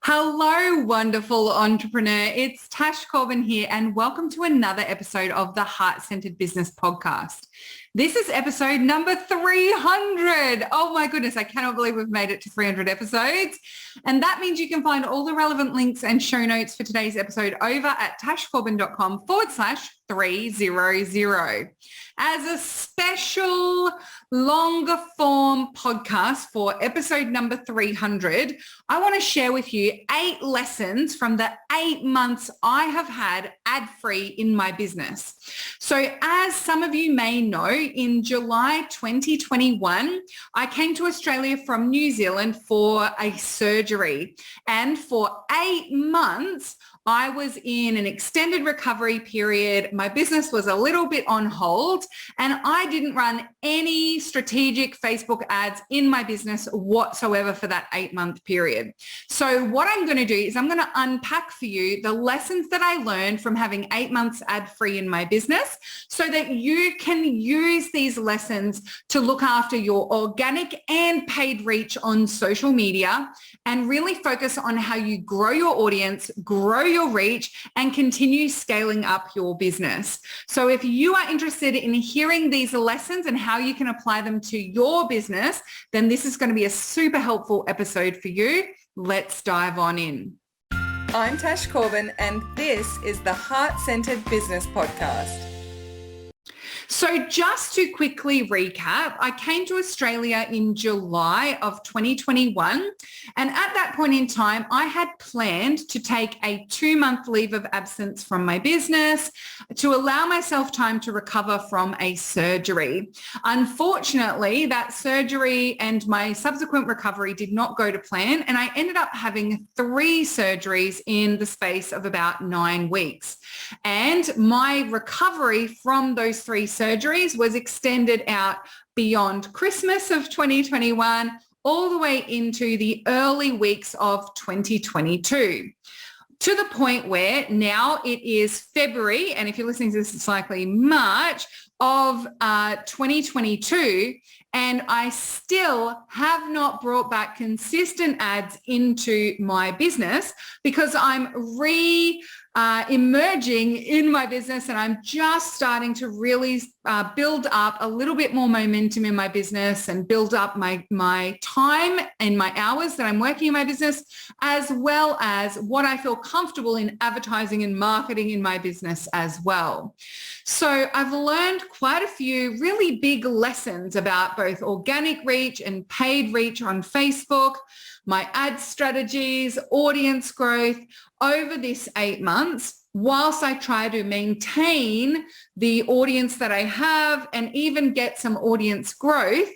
Hello, wonderful entrepreneur. It's Tash Corbin here, and welcome to another episode of the Heart-Centered Business Podcast. This is episode number 300. Oh my goodness, I cannot believe we've made it to 300 episodes. And that means you can find all the relevant links and show notes for today's episode over at tashcorbin.com/300. As a special longer form podcast for episode number 300, I want to share with you 8 lessons from the 8 months I have had ad-free in my business. So as some of you may know, in July 2021, I came to Australia from New Zealand for a surgery. And for 8 months, I was in an extended recovery period. My business was a little bit on hold and I didn't run any strategic Facebook ads in my business whatsoever for that 8-month period. So what I'm going to do is I'm going to unpack for you the lessons that I learned from having 8 months ad-free in my business so that you can use these lessons to look after your organic and paid reach on social media and really focus on how you grow your audience, grow your reach, and continue scaling up your business. So if you are interested in hearing these lessons and how you can apply them to your business, then this is going to be a super helpful episode for you. Let's dive on in. I'm Tash Corbin, and this is the Heart-Centered Business Podcast. So just to quickly recap, I came to Australia in July of 2021. And at that point in time, I had planned to take a 2-month leave of absence from my business to allow myself time to recover from a surgery. Unfortunately, that surgery and my subsequent recovery did not go to plan. And I ended up having 3 surgeries in the space of about 9 weeks. And my recovery from those 3 surgeries was extended out beyond Christmas of 2021 all the way into the early weeks of 2022. To the point where now it is February, and if you're listening to this, it's likely March of 2022, and I still have not brought back consistent ads into my business because I'm emerging in my business and I'm just starting to really build up a little bit more momentum in my business and build up my time and my hours that I'm working in my business, as well as what I feel comfortable in advertising and marketing in my business as well. So I've learned quite a few really big lessons about both organic reach and paid reach on Facebook, my ad strategies, audience growth over this 8 months, whilst I try to maintain the audience that I have and even get some audience growth,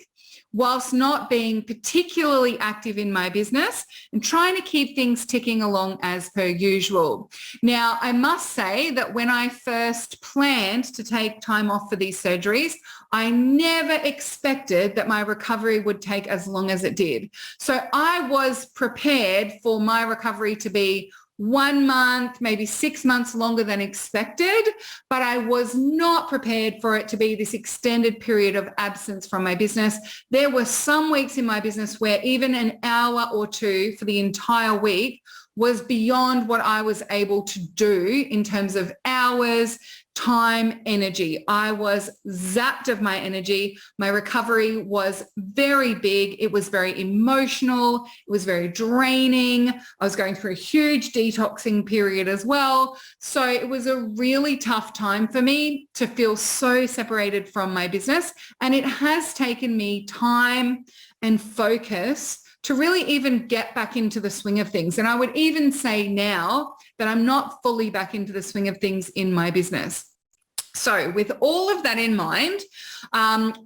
whilst not being particularly active in my business and trying to keep things ticking along as per usual. Now, I must say that when I first planned to take time off for these surgeries, I never expected that my recovery would take as long as it did. So I was prepared for my recovery to be 1 month, maybe 6 months longer than expected, but I was not prepared for it to be this extended period of absence from my business. There were some weeks in my business where even an hour or 2 for the entire week was beyond what I was able to do in terms of hours, time, energy. I was zapped of my energy. My recovery was very big. It was very emotional. It was very draining. I was going through a huge detoxing period as well. So it was a really tough time for me to feel so separated from my business. And it has taken me time and focus to really even get back into the swing of things. And I would even say now that I'm not fully back into the swing of things in my business. So with all of that in mind,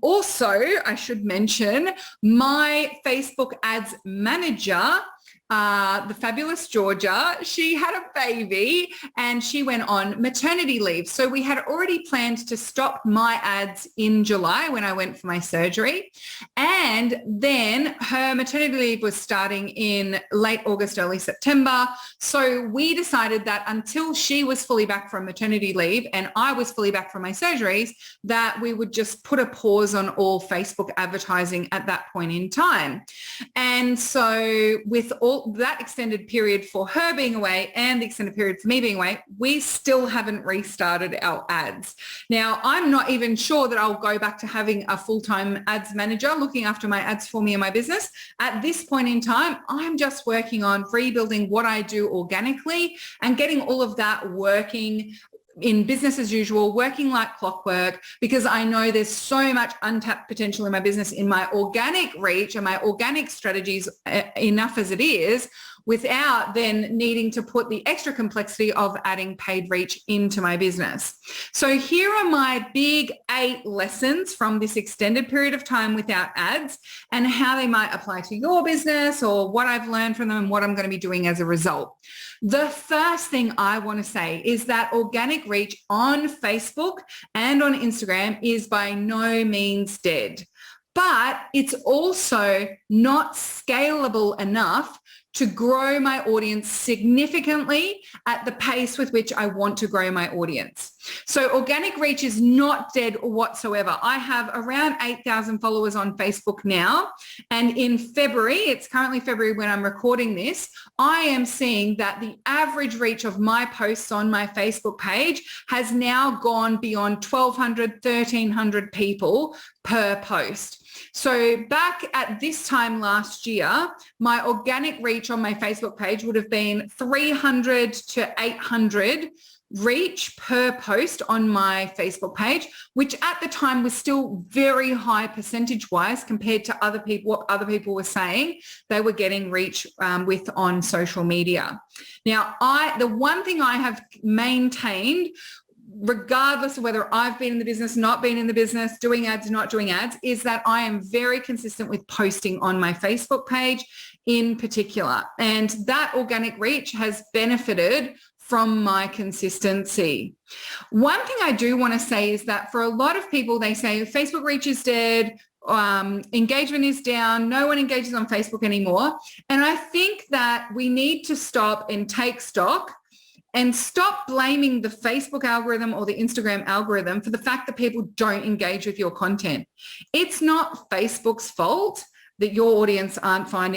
also I should mention my Facebook ads manager, the fabulous Georgia, she had a baby and she went on maternity leave. So we had already planned to stop my ads in July when I went for my surgery. And then her maternity leave was starting in late August, early September. So we decided that until she was fully back from maternity leave and I was fully back from my surgeries, that we would just put a pause on all Facebook advertising at that point in time. And so with all all that extended period for her being away and the extended period for me being away, we still haven't restarted our ads. Now, I'm not even sure that I'll go back to having a full-time ads manager looking after my ads for me in my business. At this point in time, I'm just working on rebuilding what I do organically and getting all of that working in business as usual, working like clockwork, because I know there's so much untapped potential in my business, in my organic reach and my organic strategies, enough as it is, without then needing to put the extra complexity of adding paid reach into my business. So here are my big 8 lessons from this extended period of time without ads and how they might apply to your business, or what I've learned from them and what I'm going to be doing as a result. The first thing I want to say is that organic reach on Facebook and on Instagram is by no means dead, but it's also not scalable enough to grow my audience significantly at the pace with which I want to grow my audience. So organic reach is not dead whatsoever. I have around 8,000 followers on Facebook now. And in February, it's currently February when I'm recording this, I am seeing that the average reach of my posts on my Facebook page has now gone beyond 1,200, 1,300 people per post. So back at this time last year, my organic reach on my Facebook page would have been 300 to 800 reach per post on my Facebook page, which at the time was still very high percentage-wise compared to other people, what other people were saying they were getting reach with on social media. Now, the one thing I have maintained, regardless of whether I've been in the business, not been in the business, doing ads, not doing ads, is that I am very consistent with posting on my Facebook page in particular. And that organic reach has benefited from my consistency. One thing I do want to say is that for a lot of people, they say Facebook reach is dead, engagement is down, no one engages on Facebook anymore. And I think that we need to stop and take stock and stop blaming the Facebook algorithm or the Instagram algorithm for the fact that people don't engage with your content. It's not Facebook's fault that your audience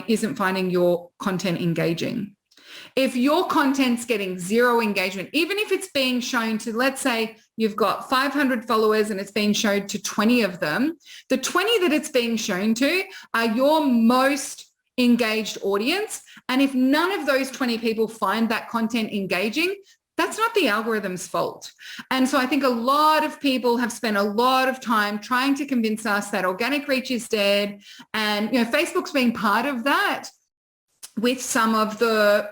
isn't finding your content engaging. If your content's getting zero engagement, even if it's being shown to, let's say you've got 500 followers and it's being shown to 20 of them, the 20 that it's being shown to are your most engaged audience. And if none of those 20 people find that content engaging, that's not the algorithm's fault. And so I think a lot of people have spent a lot of time trying to convince us that organic reach is dead. And, Facebook's been part of that with some of the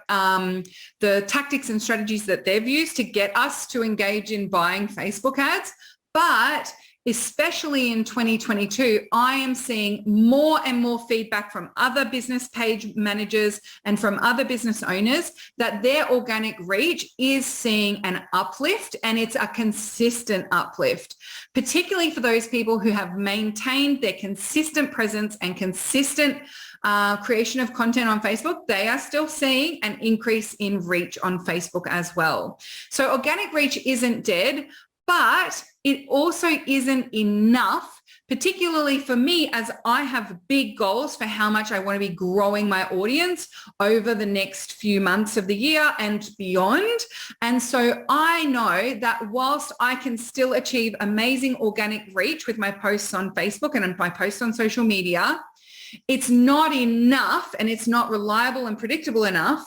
tactics and strategies that they've used to get us to engage in buying Facebook ads. But especially in 2022, I am seeing more and more feedback from other business page managers and from other business owners that their organic reach is seeing an uplift, and it's a consistent uplift, particularly for those people who have maintained their consistent presence and consistent creation of content on Facebook. They are still seeing an increase in reach on Facebook as well. So organic reach isn't dead, but it also isn't enough, particularly for me, as I have big goals for how much I want to be growing my audience over the next few months of the year and beyond. And so I know that whilst I can still achieve amazing organic reach with my posts on Facebook and my posts on social media, it's not enough, and it's not reliable and predictable enough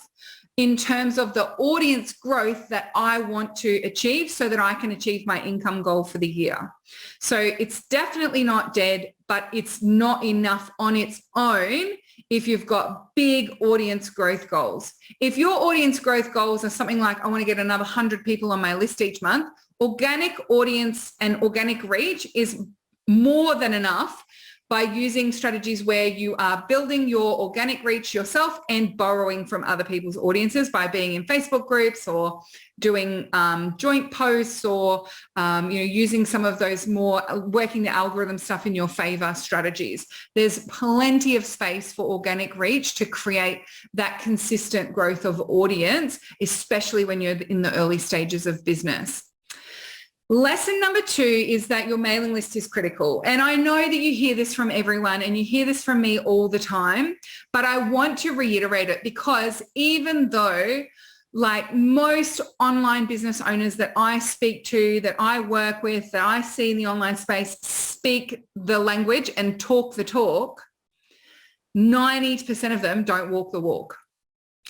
in terms of the audience growth that I want to achieve so that I can achieve my income goal for the year. So it's definitely not dead, but it's not enough on its own if you've got big audience growth goals. If your audience growth goals are something like, I want to get another 100 people on my list each month, organic audience and organic reach is more than enough by using strategies where you are building your organic reach yourself and borrowing from other people's audiences by being in Facebook groups or doing joint posts or using some of those more working the algorithm stuff in your favor strategies. There's plenty of space for organic reach to create that consistent growth of audience, especially when you're in the early stages of business. Lesson number 2 is that your mailing list is critical. And I know that you hear this from everyone and you hear this from me all the time, but I want to reiterate it because even though like most online business owners that I speak to, that I work with, that I see in the online space speak the language and talk the talk, 90% of them don't walk the walk.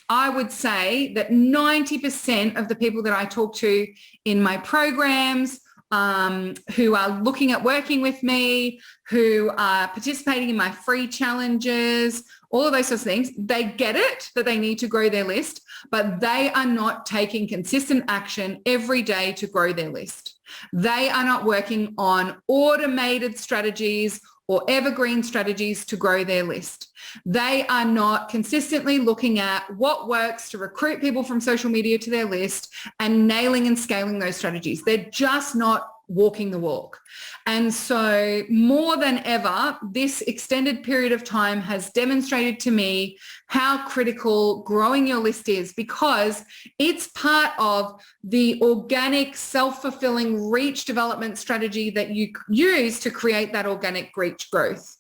I would say that 90% of the people that I talk to in my programs, who are looking at working with me, who are participating in my free challenges, all of those sorts of things, they get it that they need to grow their list, but they are not taking consistent action every day to grow their list. They are not working on automated strategies or evergreen strategies to grow their list. They are not consistently looking at what works to recruit people from social media to their list and nailing and scaling those strategies. They're just not walking the walk. And so more than ever, this extended period of time has demonstrated to me how critical growing your list is, because it's part of the organic, self-fulfilling reach development strategy that you use to create that organic reach growth.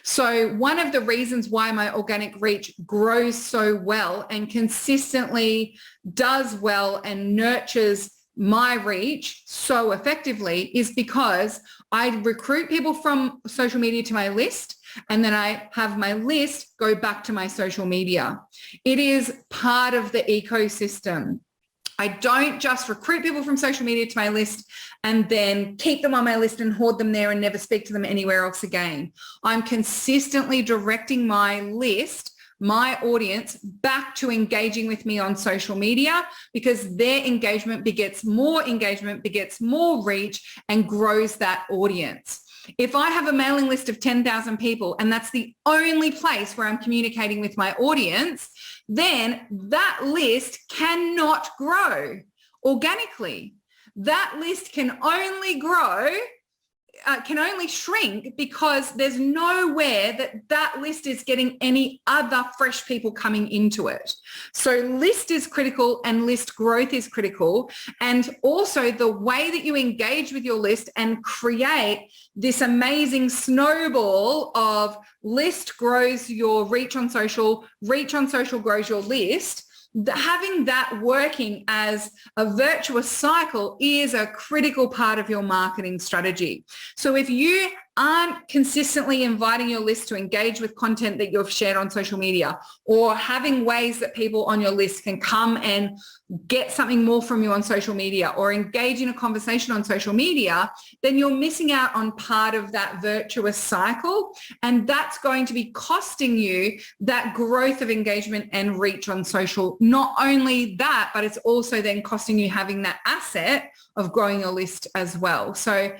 So one of the reasons why my organic reach grows so well and consistently does well and nurtures my reach so effectively is because I recruit people from social media to my list, and then I have my list go back to my social media. It is part of the ecosystem. I don't just recruit people from social media to my list and then keep them on my list and hoard them there and never speak to them anywhere else again. I'm consistently directing my list, my audience, back to engaging with me on social media, because their engagement begets more reach and grows that audience. If I have a mailing list of 10,000 people and that's the only place where I'm communicating with my audience, then that list cannot grow organically. That list can only shrink because there's nowhere that list is getting any other fresh people coming into it. So list is critical and list growth is critical. And also the way that you engage with your list and create this amazing snowball of list grows your reach on social grows your list. Having that working as a virtuous cycle is a critical part of your marketing strategy. So if you aren't consistently inviting your list to engage with content that you've shared on social media, or having ways that people on your list can come and get something more from you on social media or engage in a conversation on social media, then you're missing out on part of that virtuous cycle. And that's going to be costing you that growth of engagement and reach on social. Not only that, but it's also then costing you having that asset of growing your list as well. So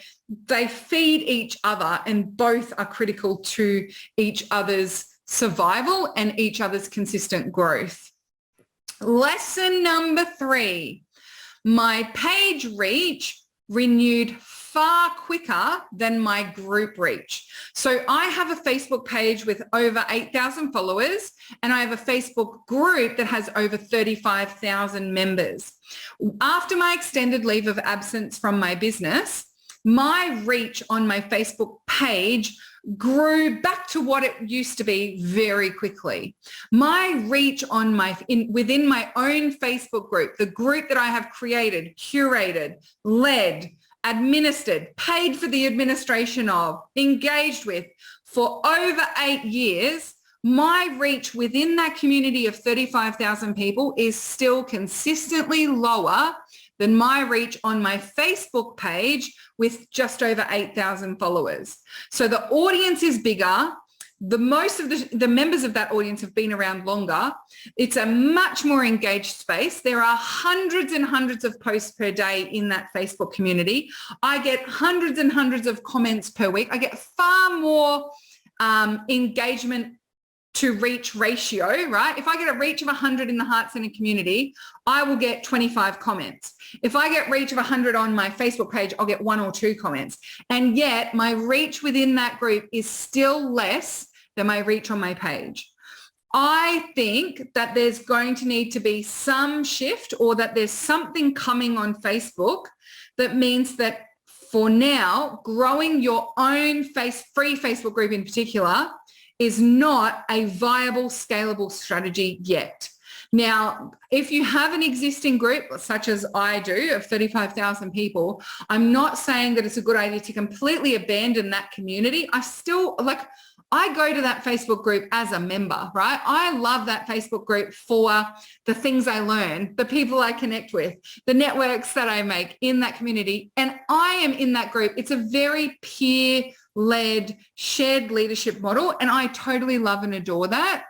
they feed each other and both are critical to each other's survival and each other's consistent growth. Lesson number 3, my page reach renewed far quicker than my group reach. So I have a Facebook page with over 8,000 followers, and I have a Facebook group that has over 35,000 members. After my extended leave of absence from my business, my reach on my Facebook page grew back to what it used to be very quickly. My reach on within my own Facebook group, the group that I have created, curated, led, administered, paid for the administration of, engaged with for over 8 years, my reach within that community of 35,000 people is still consistently lower than my reach on my Facebook page with just over 8,000 followers. So the audience is bigger. Most of the members of that audience have been around longer. It's a much more engaged space. There are hundreds and hundreds of posts per day in that Facebook community. I get hundreds and hundreds of comments per week. I get far more engagement to reach ratio, right? If I get a reach of 100 in the Heart Centered community, I will get 25 comments. If I get reach of 100 on my Facebook page, I'll get 1 or 2 comments. And yet my reach within that group is still less than my reach on my page. I think that there's going to need to be some shift, or that there's something coming on Facebook that means that for now, growing your own free Facebook group in particular is not a viable, scalable strategy yet. Now, if you have an existing group, such as I do, of 35,000 people, I'm not saying that it's a good idea to completely abandon that community. I go to that Facebook group as a member, right? I love that Facebook group for the things I learn, the people I connect with, the networks that I make in that community. And I am in that group. It's a very peer-led, shared leadership model, and I totally love and adore that.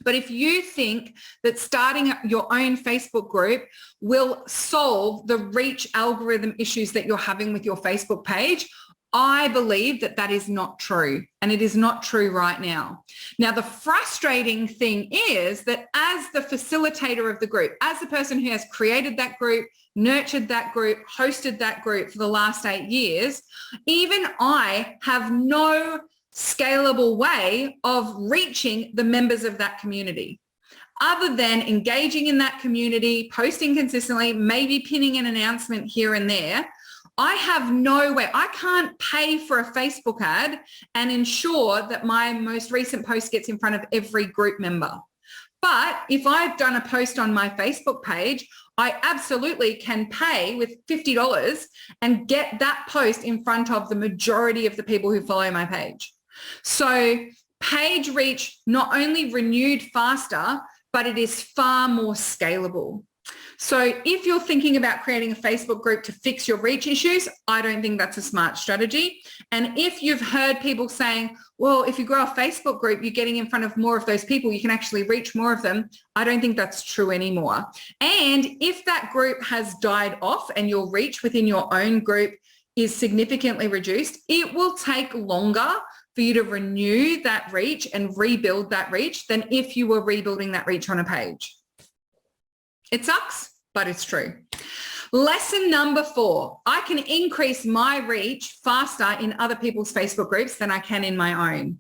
But if you think that starting your own Facebook group will solve the reach algorithm issues that you're having with your Facebook page, I believe that that is not true, and it is not true right now. Now, the frustrating thing is that as the facilitator of the group, as the person who has created that group, nurtured that group, hosted that group for the last 8 years, even I have no scalable way of reaching the members of that community, other than engaging in that community, posting consistently, maybe pinning an announcement here and there. I have no way. I can't pay for a Facebook ad and ensure that my most recent post gets in front of every group member. But if I've done a post on my Facebook page, I absolutely can pay with $50 and get that post in front of the majority of the people who follow my page. So page reach not only renewed faster, but it is far more scalable. So if you're thinking about creating a Facebook group to fix your reach issues, I don't think that's a smart strategy. And if you've heard people saying, well, if you grow a Facebook group, you're getting in front of more of those people, you can actually reach more of them, I don't think that's true anymore. And if that group has died off and your reach within your own group is significantly reduced, it will take longer for you to renew that reach and rebuild that reach than if you were rebuilding that reach on a page. It sucks, but it's true. Lesson number 4, I can increase my reach faster in other people's Facebook groups than I can in my own.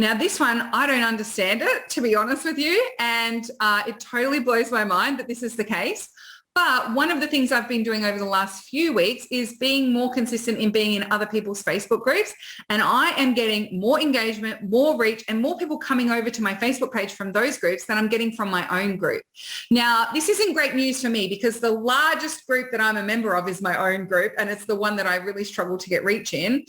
Now, this one, I don't understand it, to be honest with you, and it totally blows my mind that this is the case. But one of the things I've been doing over the last few weeks is being more consistent in being in other people's Facebook groups. And I am getting more engagement, more reach, and more people coming over to my Facebook page from those groups than I'm getting from my own group. Now, this isn't great news for me because the largest group that I'm a member of is my own group, and it's the one that I really struggle to get reach in.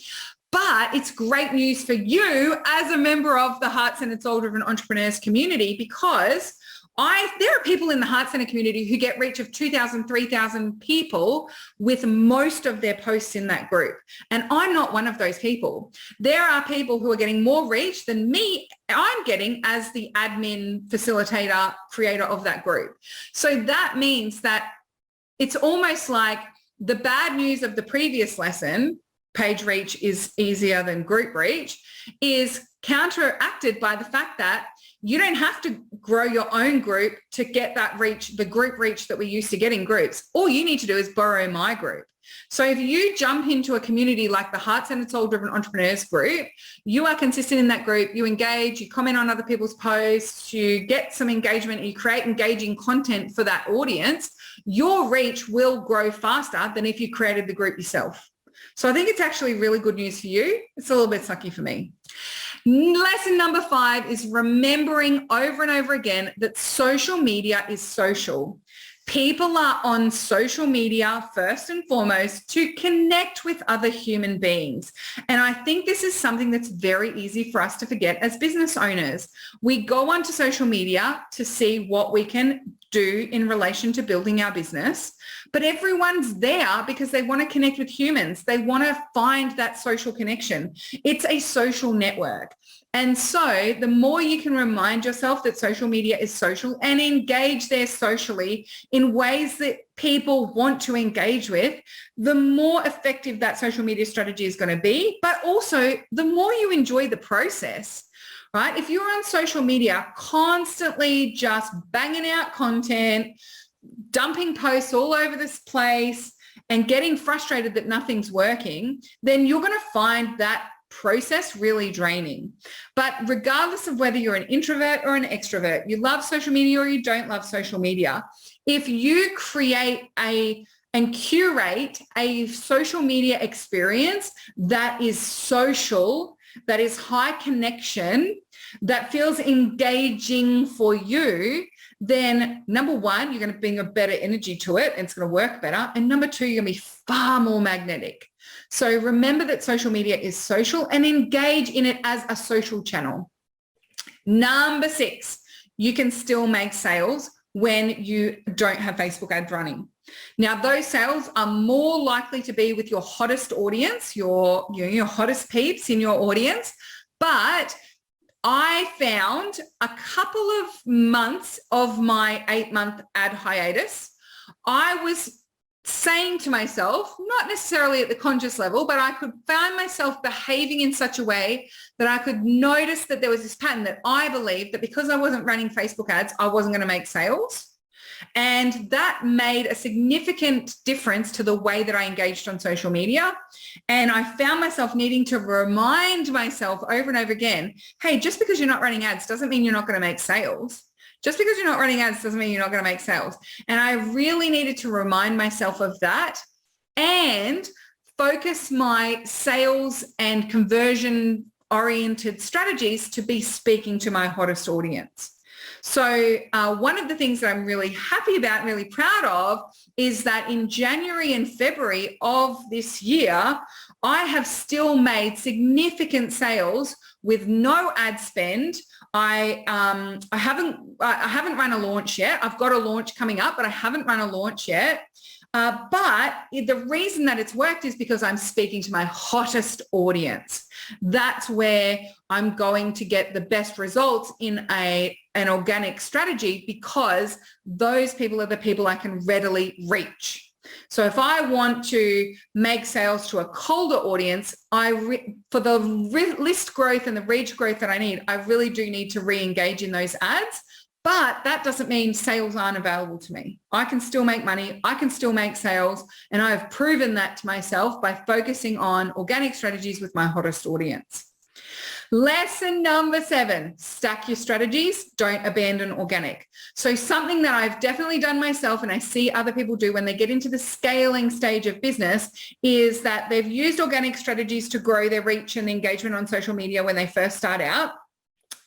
But it's great news for you as a member of the Heart Centered Soul Driven Entrepreneurs community, because there are people in the Heart Center community who get reach of 2,000, 3,000 people with most of their posts in that group. And I'm not one of those people. There are people who are getting more reach than me I'm getting as the admin, facilitator, creator of that group. So that means that it's almost like the bad news of the previous lesson, page reach is easier than group reach, is counteracted by the fact that you don't have to grow your own group to get that reach, the group reach that we used to get in groups. All you need to do is borrow my group. So if you jump into a community like the Heart Centered Soul Driven Entrepreneurs group, you are consistent in that group, you engage, you comment on other people's posts, you get some engagement, you create engaging content for that audience, your reach will grow faster than if you created the group yourself. So I think it's actually really good news for you. It's a little bit sucky for me. Lesson number 5 is remembering over and over again that social media is social. People are on social media first and foremost to connect with other human beings. And I think this is something that's very easy for us to forget as business owners. We go onto social media to see what we can do in relation to building our business, but everyone's there because they want to connect with humans. They want to find that social connection. It's a social network. And so the more you can remind yourself that social media is social and engage there socially in ways that people want to engage with, the more effective that social media strategy is going to be, but also the more you enjoy the process. Right? If you're on social media constantly just banging out content, dumping posts all over this place and getting frustrated that nothing's working, then you're going to find that process really draining. But regardless of whether you're an introvert or an extrovert, you love social media or you don't love social media, if you create and curate a social media experience that is social, that is high connection, that feels engaging for you, then number one, you're going to bring a better energy to it and it's going to work better. And number two, you're going to be far more magnetic. So remember that social media is social and engage in it as a social channel. Number 6, you can still make sales when you don't have Facebook ads running. Now, those sales are more likely to be with your hottest audience, your hottest peeps in your audience. But I found a couple of months of my 8-month ad hiatus, I was saying to myself, not necessarily at the conscious level, but I could find myself behaving in such a way that I could notice that there was this pattern that I believed that because I wasn't running Facebook ads, I wasn't going to make sales. And that made a significant difference to the way that I engaged on social media. And I found myself needing to remind myself over and over again, hey, just because you're not running ads doesn't mean you're not going to make sales. Just because you're not running ads doesn't mean you're not going to make sales. And I really needed to remind myself of that and focus my sales and conversion oriented strategies to be speaking to my hottest audience. So one of the things that I'm really happy about and really proud of is that in January and February of this year, I have still made significant sales with no ad spend. I haven't run a launch yet. I've got a launch coming up, but I haven't run a launch yet. But the reason that it's worked is because I'm speaking to my hottest audience. That's where I'm going to get the best results in an organic strategy, because those people are the people I can readily reach. So if I want to make sales to a colder audience, for the list growth and the reach growth that I need, I really do need to re-engage in those ads. But that doesn't mean sales aren't available to me. I can still make money. I can still make sales. And I have proven that to myself by focusing on organic strategies with my hottest audience. Lesson number 7, stack your strategies. Don't abandon organic. So something that I've definitely done myself and I see other people do when they get into the scaling stage of business is that they've used organic strategies to grow their reach and engagement on social media when they first start out.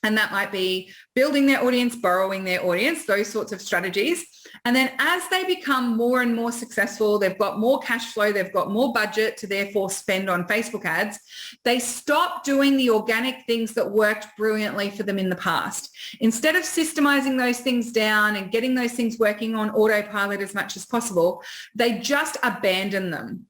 And that might be building their audience, borrowing their audience, those sorts of strategies. And then as they become more and more successful, they've got more cash flow, they've got more budget to therefore spend on Facebook ads, they stop doing the organic things that worked brilliantly for them in the past. Instead of systemizing those things down and getting those things working on autopilot as much as possible, they just abandon them.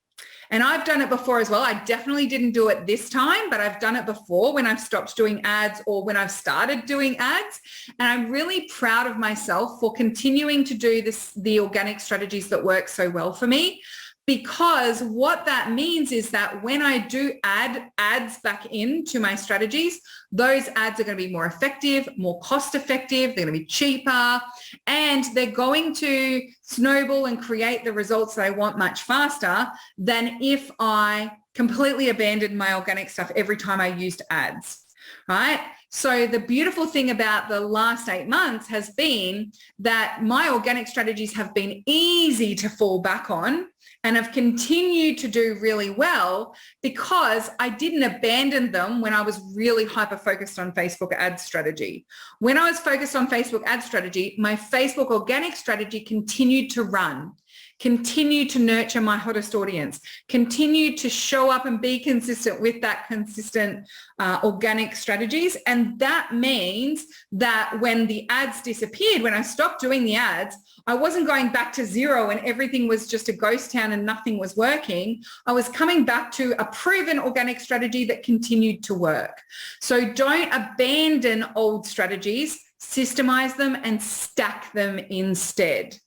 And I've done it before as well. I definitely didn't do it this time, but I've done it before when I've stopped doing ads or when I've started doing ads. And I'm really proud of myself for continuing to do the organic strategies that work so well for me. Because what that means is that when I do add ads back into my strategies, those ads are going to be more effective, more cost effective, they're going to be cheaper, and they're going to snowball and create the results that I want much faster than if I completely abandoned my organic stuff every time I used ads, right? So the beautiful thing about the last 8 months has been that my organic strategies have been easy to fall back on and have continued to do really well because I didn't abandon them when I was really hyper-focused on Facebook ad strategy. When I was focused on Facebook ad strategy, my Facebook organic strategy continued to run, continue to nurture my hottest audience, continue to show up and be consistent with that consistent organic strategies. And that means that when the ads disappeared, when I stopped doing the ads, I wasn't going back to zero and everything was just a ghost town and nothing was working. I was coming back to a proven organic strategy that continued to work. So don't abandon old strategies, systemize them and stack them instead.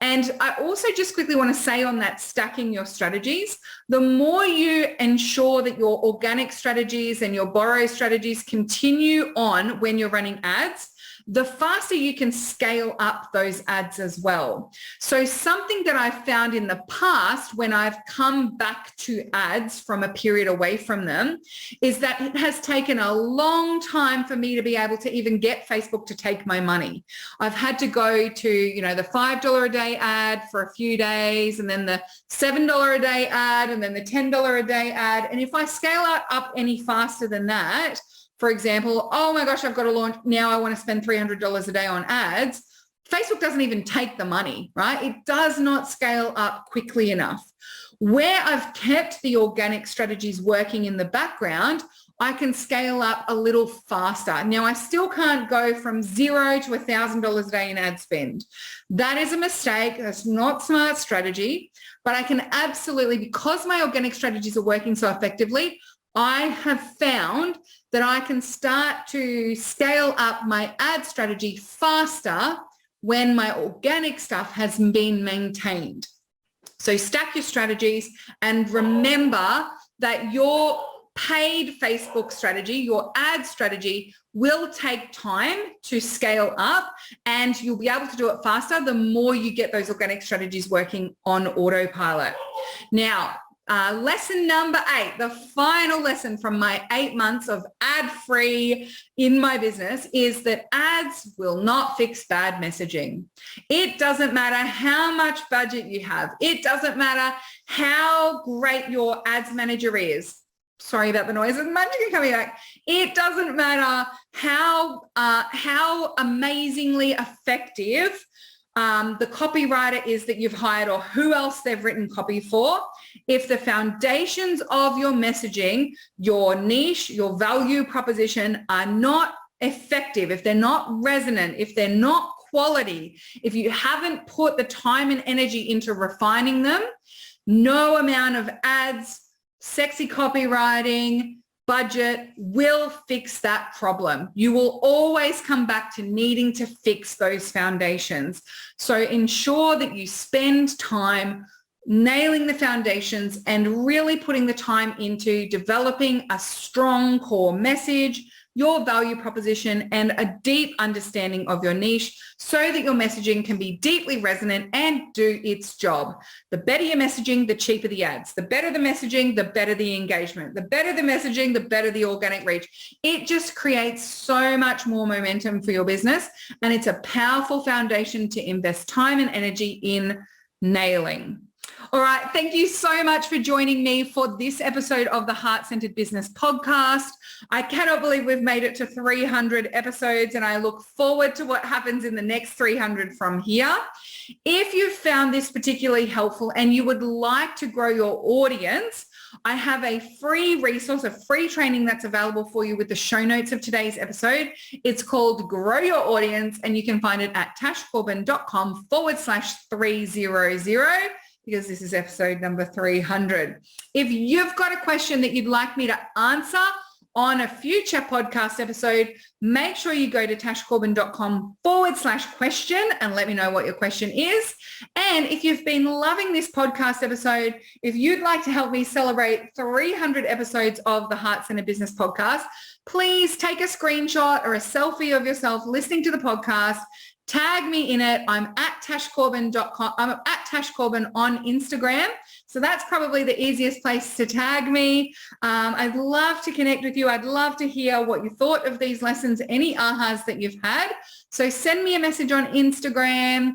And I also just quickly want to say on that stacking your strategies, the more you ensure that your organic strategies and your borrow strategies continue on when you're running ads, the faster you can scale up those ads as well. So something that I've found in the past when I've come back to ads from a period away from them is that it has taken a long time for me to be able to even get Facebook to take my money. I've had to go to, the $5 a day ad for a few days, and then the $7 a day ad, and then the $10 a day ad. And if I scale up any faster than that, for example, oh my gosh, I've got to launch now, I want to spend $300 a day on ads. Facebook doesn't even take the money, right? It does not scale up quickly enough. Where I've kept the organic strategies working in the background, I can scale up a little faster. Now, I still can't go from $0 to $1,000 a day in ad spend. That is a mistake. That's not smart strategy, but I can absolutely, because my organic strategies are working so effectively, I have found that I can start to scale up my ad strategy faster when my organic stuff has been maintained. So stack your strategies and remember that your paid Facebook strategy, your ad strategy will take time to scale up, and you'll be able to do it faster the more you get those organic strategies working on autopilot. Now, lesson number 8, the final lesson from my 8 months of ad-free in my business is that ads will not fix bad messaging. It doesn't matter how much budget you have. It doesn't matter how great your ads manager is. Sorry about the noise. There's magic coming back. It doesn't matter how amazingly effective the copywriter is that you've hired or who else they've written copy for. If the foundations of your messaging, your niche, your value proposition are not effective, if they're not resonant, if they're not quality, if you haven't put the time and energy into refining them, no amount of ads, sexy copywriting, budget will fix that problem. You will always come back to needing to fix those foundations. So ensure that you spend time nailing the foundations and really putting the time into developing a strong core message, your value proposition, and a deep understanding of your niche so that your messaging can be deeply resonant and do its job. The better your messaging, the cheaper the ads. The better the messaging, the better the engagement. The better the messaging, the better the organic reach. It just creates so much more momentum for your business, and it's a powerful foundation to invest time and energy in nailing. All right. Thank you so much for joining me for this episode of the Heart-Centered Business Podcast. I cannot believe we've made it to 300 episodes, and I look forward to what happens in the next 300 from here. If you found this particularly helpful and you would like to grow your audience, I have a free resource, a free training that's available for you with the show notes of today's episode. It's called Grow Your Audience, and you can find it at tashcorbin.com/300. because this is episode number 300. If you've got a question that you'd like me to answer on a future podcast episode, make sure you go to tashcorbin.com/question and let me know what your question is. And if you've been loving this podcast episode, if you'd like to help me celebrate 300 episodes of the Heart-Centered Business Podcast, please take a screenshot or a selfie of yourself listening to the podcast. Tag me in it. I'm at tashcorbin.com. I'm at tashcorbin on Instagram. So that's probably the easiest place to tag me. I'd love to connect with you. I'd love to hear what you thought of these lessons, any ahas that you've had. So send me a message on Instagram,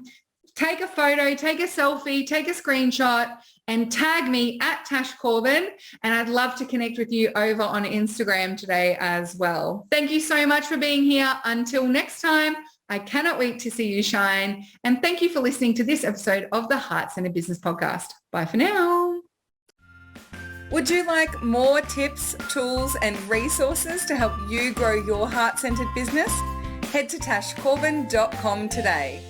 take a photo, take a selfie, take a screenshot, and tag me at Tash Corbin. And I'd love to connect with you over on Instagram today as well. Thank you so much for being here. Until next time, I cannot wait to see you shine. And thank you for listening to this episode of the Heart-Centered Business Podcast. Bye for now. Would you like more tips, tools, and resources to help you grow your heart-centered business? Head to tashcorbin.com today.